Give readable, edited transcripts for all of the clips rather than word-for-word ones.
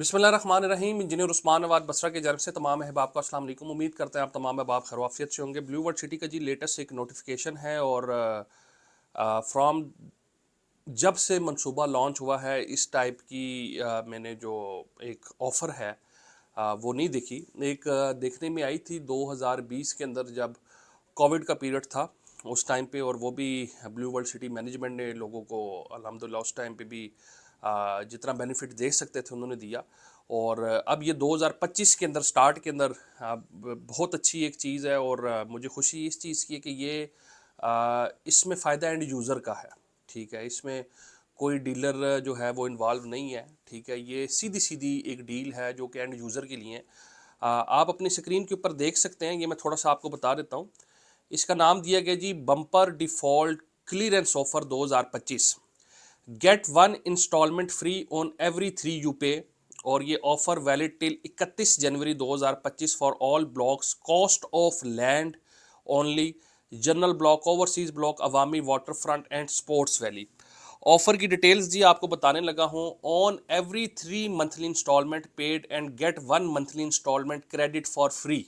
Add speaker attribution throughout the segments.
Speaker 1: बिस्मिल्लाहिर्रहमानिर्रहीम। इंजीनियर उस्मान नवाज बसरा की जानब से तमाम अहबाब को अस्सलाम वालेकुम। उम्मीद करते हैं आप तमाम अहबाब खैरियत से होंगे। ब्लू वर्ल्ड सिटी का जी लेटेस्ट एक नोटिफिकेशन है और फ्रॉम जब से मंसूबा लॉन्च हुआ है इस टाइप की मैंने जो एक ऑफ़र है वो नहीं देखी। एक देखने में आई थी 2020 के अंदर जब कोविड का पीरियड था उस टाइम पे, और वो भी ब्लू वर्ल्ड सिटी मैनेजमेंट ने लोगों को अल्हम्दुलिल्लाह उस टाइम पे भी जितना बेनिफिट दे सकते थे उन्होंने दिया। और अब ये 2025 के अंदर स्टार्ट के अंदर बहुत अच्छी एक चीज़ है, और मुझे खुशी इस चीज़ की है कि ये इसमें फ़ायदा एंड यूज़र का है। ठीक है, इसमें कोई डीलर जो है वो इन्वॉल्व नहीं है। ठीक है, ये सीधी सीधी एक डील है जो कि एंड यूज़र के लिए है। आप अपनी स्क्रीन के ऊपर देख सकते हैं, ये मैं थोड़ा सा आपको बता देता हूँ। इसका नाम दिया गया जी bumper default clearance offer 2025। Get one installment free on every 3 you pay, और ये offer valid till 31 January 2025 for all blocks, cost of land only, general block, overseas block, Awami water front and sports valley. Offer की details जी आपको बताने लगा हूँ। On every 3 monthly installment paid and get 1 monthly installment credit for free.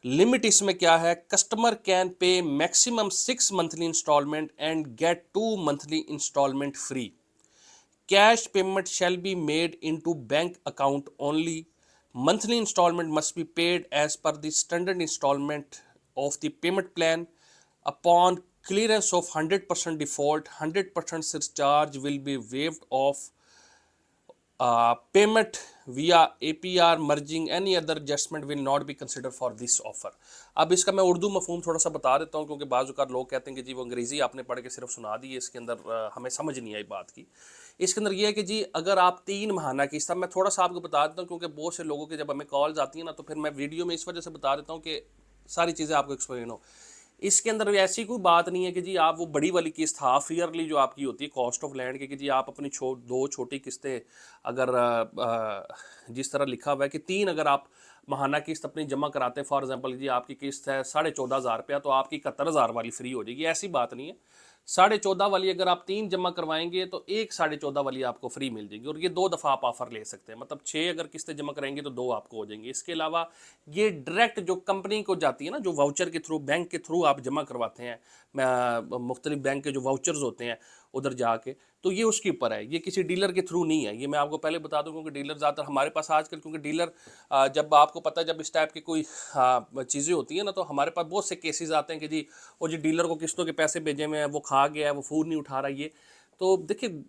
Speaker 1: Limit इसमें क्या है, customer can pay maximum 6 monthly installment and get 2 monthly installment free. Cash payment shall be made into bank account only. Monthly installment must be paid as per the standard installment of the payment plan. Upon clearance of 100% default, 100% surcharge will be waived off. Payment विया APR merging any other adjustment will not be consider for this offer. अब इसका मैं उर्दू मफहूम थोड़ा सा बता देता हूँ, क्योंकि बाज़ औक़ात लोग कहते हैं कि जी वो अंग्रेज़ी आपने पढ़ के सिर्फ सुना दी है, इसके अंदर हमें समझ नहीं आई बात की। इसके अंदर ये है कि जी अगर आप 3 माहाना की, सब मैं थोड़ा सा आपको बता देता हूँ क्योंकि बहुत से लोगों के जब हमें कॉल्स आती हैं ना, तो फिर मैं वीडियो में इस वजह से बता देता हूँ कि सारी चीज़ें आपको एक्सप्लेन हो। इसके अंदर ऐसी कोई बात नहीं है कि जी आप वो बड़ी वाली किस्त हाफ ईयरली जो आपकी होती है कॉस्ट ऑफ लैंड की, कि जी आप अपनी दो छोटी किस्तें अगर जिस तरह लिखा हुआ है कि 3 अगर आप माहाना किस्त अपनी जमा कराते हैं, फॉर एग्जांपल जी आपकी किस्त है 14,500 तो आपकी 71,000 वाली फ्री हो जाएगी, ऐसी बात नहीं है। 14,500 वाली अगर आप 3 जमा करवाएंगे तो एक 14,500 वाली आपको फ्री मिल जाएगी, और ये 2 दफ़ा आप ऑफर ले सकते हैं। मतलब 6 अगर किस्तें जमा कराएंगे तो 2 आपको हो जाएंगी। इसके अलावा ये डायरेक्ट जो कंपनी को जाती है ना, जो वाउचर के थ्रू, बैंक के थ्रू आप जमा करवाते हैं, मुख्तलिफ बैंक के जो वाउचर्स होते हैं उधर जाके, तो ये उसके ऊपर है, ये किसी डीलर के थ्रू नहीं है। ये मैं आपको पहले बता दूं, क्योंकि डीलर ज़्यादातर हमारे पास आजकल, क्योंकि डीलर जब आपको पता है जब इस टाइप की कोई चीज़ें होती हैं ना, तो हमारे पास बहुत से केसेस आते हैं कि जी वो जी डीलर को किस्तों के पैसे भेजे हुए हैं, वो खा गया है, वो फ़ोन नहीं उठा रहा है। ये तो देखिए,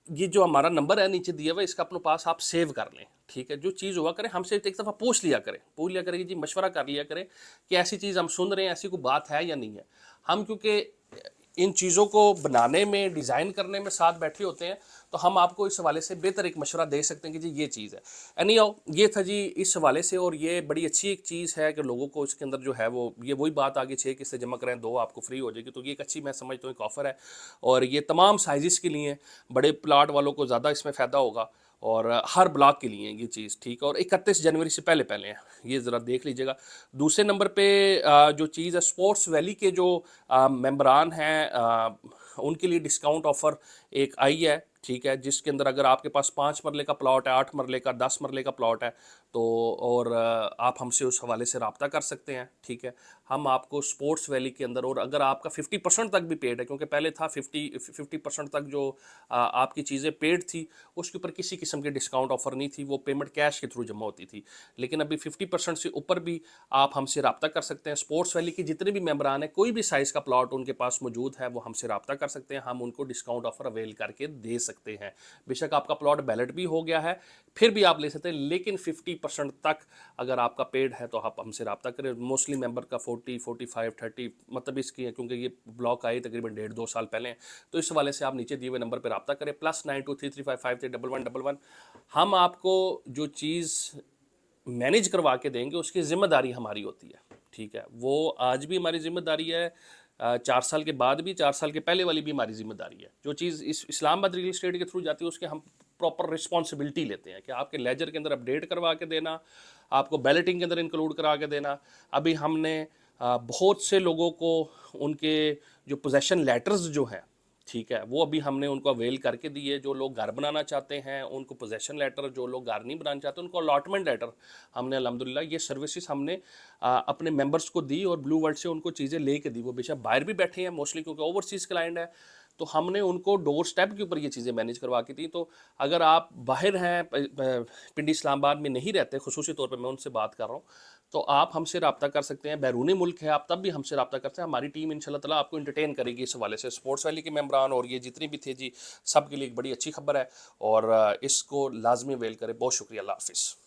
Speaker 1: ये जो हमारा नंबर है नीचे दिया हुआ है, इसका अपने पास आप सेव कर लें। ठीक है, जो चीज़ हुआ करें हमसे एक दफ़ा पूछ लिया करें कि जी मशवरा कर लिया करें कि ऐसी चीज़ हम सुन रहे हैं, ऐसी कोई बात है या नहीं है। हम क्योंकि इन चीज़ों को बनाने में, डिज़ाइन करने में साथ बैठे होते हैं, तो हम आपको इस हवाले से बेहतर एक मशवरा दे सकते हैं कि जी ये चीज़ है। एनी हाउ, ये था जी इस हवाले से, और ये बड़ी अच्छी एक चीज़ है कि लोगों को इसके अंदर जो है वो ये वही बात आ गई, 6 किस्तें जमा करें 2 आपको फ्री हो जाएगी, तो ये एक अच्छी, मैं समझता हूँ, एक ऑफ़र है। और ये तमाम साइज़ के लिए, बड़े प्लाट वालों को ज़्यादा इसमें फ़ायदा होगा, और हर ब्लॉक के लिए ये चीज़, ठीक है। और 31 जनवरी से पहले पहले है, ये ज़रा देख लीजिएगा। दूसरे नंबर पे जो चीज़ है, स्पोर्ट्स वैली के जो मेंबरान हैं उनके लिए डिस्काउंट ऑफ़र एक आई है। ठीक है, जिसके अंदर अगर आपके पास 5 मरले का प्लॉट है, 8 मरले का, 10 मरले का प्लॉट है, तो और आप हमसे उस हवाले से रब्ता कर सकते हैं। ठीक है, हम आपको स्पोर्ट्स वैली के अंदर, और अगर आपका 50% तक भी पेड है, क्योंकि पहले था 50% तक जो आपकी चीज़ें पेड थी, उसके ऊपर किसी किस्म की डिस्काउंट ऑफ़र नहीं थी, वो पेमेंट कैश के थ्रू जमा होती थी। लेकिन अभी 50% से ऊपर भी आप हमसे रब्ता कर सकते हैं। स्पोर्ट्स वैली के जितने भी मेंबरान हैं, कोई भी साइज़ का प्लॉट उनके पास मौजूद है, वो हमसे रब्ता कर सकते हैं, हम उनको डिस्काउंट ऑफ़र अवेल करके दे सकते हैं। बेशक आपका प्लॉट बैलेट भी हो गया है, फिर भी आप ले सकते हैं, लेकिन 50% तक अगर आपका पेड है तो आप हमसे रब्ता करें। मोस्टली मेंबर का 40, 45, 30 मतलब इसकी है, क्योंकि ये ब्लॉक आए तकरीबन 1.5-2 साल पहले हैं, तो इस हवाले से आप नीचे दिए हुए नंबर पर रब्ता करें, +923355311111। हम आपको जो चीज़ मैनेज करवा के देंगे उसकी ज़िम्मेदारी हमारी होती है। ठीक है, वो आज भी हमारी ज़िम्मेदारी है, 4 साल के बाद भी, 4 साल के पहले वाली भी हमारी ज़िम्मेदारी है। जो चीज़ इस इस्लामाबाद रियल एस्टेट के थ्रू जाती है उसके हम प्रॉपर रिस्पॉन्सिबिलिटी लेते हैं कि आपके लेजर के अंदर अपडेट करवा के देना, आपको बैलेटिंग के अंदर इंक्लूड करा के देना। अभी हमने बहुत से लोगों को उनके जो पोजेसन लेटर्स जो हैं, ठीक है, वो अभी हमने उनको अवेल करके दी है। जो लोग घर बनाना चाहते हैं उनको पोजेसन लेटर, जो लोग घर नहीं बनाना चाहते उनको अलॉटमेंट लेटर हमने अल्हम्दुलिल्लाह ये सर्विसेज हमने अपने मेंबर्स को दी और ब्लू वर्ल्ड से उनको चीज़ें लेके दी। वो बेशक बाहर भी बैठे हैं मोस्टली क्योंकि ओवरसीज़ क्लाइंट है, तो हमने उनको डोर स्टेप के ऊपर ये चीज़ें मैनेज करवा के दी। तो अगर आप बाहर हैं, पिंडी इस्लामाबाद में नहीं रहते, खुसूसी तौर पे मैं उनसे बात कर रहा हूँ, तो आप हमसे रब्ता कर सकते हैं। बैरूनी मुल्क है आप तब भी हमसे रब्ता करते हैं। हमारी टीम इंशाल्लाह ताला आपको एंटरटेन करेगी इस हवाले से। स्पोर्ट्स वैली के मेंबरान और ये जितने भी थे जी, सब के लिए एक बड़ी अच्छी खबर है और इसको लाजमी अवेल करें। बहुत शुक्रिया, अल्लाह हाफिज़।